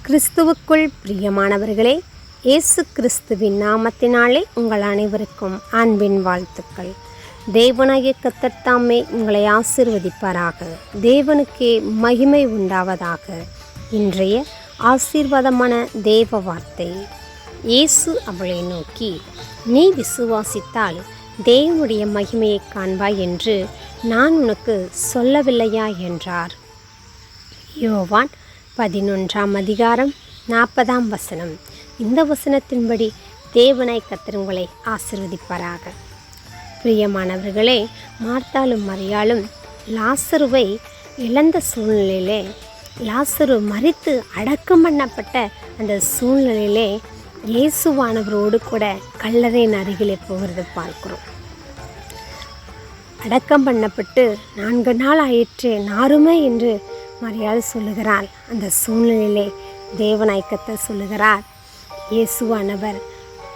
கிறிஸ்துவுக்குள் பிரியமானவர்களே, இயேசு கிறிஸ்துவின் நாமத்தினாலே உங்கள் அனைவருக்கும் அன்பின் வாழ்த்துக்கள். தேவனாகிய கர்த்தர் தாமே உங்களை ஆசீர்வதிப்பாராக. தேவனுக்கே மகிமை உண்டாவதாக. இன்றைய ஆசீர்வாதமான தேவ வார்த்தை. இயேசு அவளை நோக்கி, நீ விசுவாசித்தால் தேவனுடைய மகிமையை காண்பாய் என்று நான் உனக்கு சொல்லவில்லையா என்றார். யோவான் 11ஆம் அதிகாரம் 40ஆம் வசனம். இந்த வசனத்தின்படி தேவனாய் கர்த்தர் உங்களை ஆசீர்வதிப்பாராக. பிரியமானவர்களே, மார்த்தாளும் மரியாளும் லாசருவை இழந்த சூழ்நிலையிலே, லாசரு மரித்து அடக்கம் பண்ணப்பட்ட அந்த சூழ்நிலையிலே இயேசுவானவரோடு கூட கல்லறையின் அருகிலே போகிறது பார்க்கிறோம். அடக்கம் பண்ணப்பட்டு 4 நாள் ஆயிற்று, நாருமே என்று மரியாள் சொல்லுகிறாள். அந்த சூழ்நிலையிலே தேவனாய் கர்த்தர் சொல்லுகிறார், இயேசுவானவர்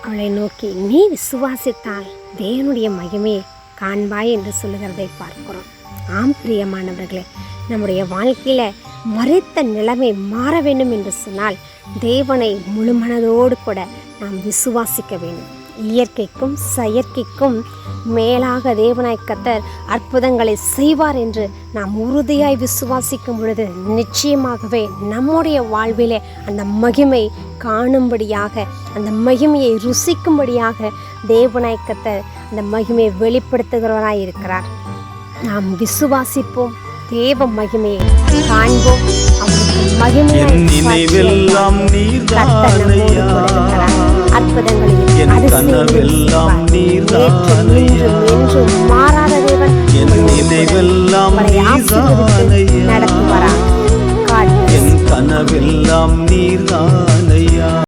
அவளை நோக்கி, நீ விசுவாசித்தால் தேவனுடைய மகிமையை காண்பாய் என்று சொல்லுகிறதை பார்க்கிறோம். ஆம் பிரியமானவர்களே, நம்முடைய வாழ்க்கையில் மரித்த நிலைமை மாற வேண்டும் என்று சொன்னால் தேவனை முழு மனதோடு கூட நாம் விசுவாசிக்க வேண்டும். இயற்கைக்கும் செயற்கைக்கும் மேலாக தேவனாய் கர்த்தர் அற்புதங்களை செய்வார் என்று நாம் உறுதியாய் விசுவாசிக்கும் பொழுது நிச்சயமாகவே நம்முடைய வாழ்விலே அந்த மகிமை காணும்படியாக, அந்த மகிமையை ருசிக்கும்படியாக தேவனாய் கர்த்தர் அந்த மகிமையை வெளிப்படுத்துகிறவராய் இருக்கிறார். நாம் விசுவாசிப்போம், தேவ மகிமையை காண்போம். அவருக்கு மகிமையை அற்புதங்களையும் மாறாத தேவன் நடத்துவாராக. கனவெல்லாம் நீர்தான்.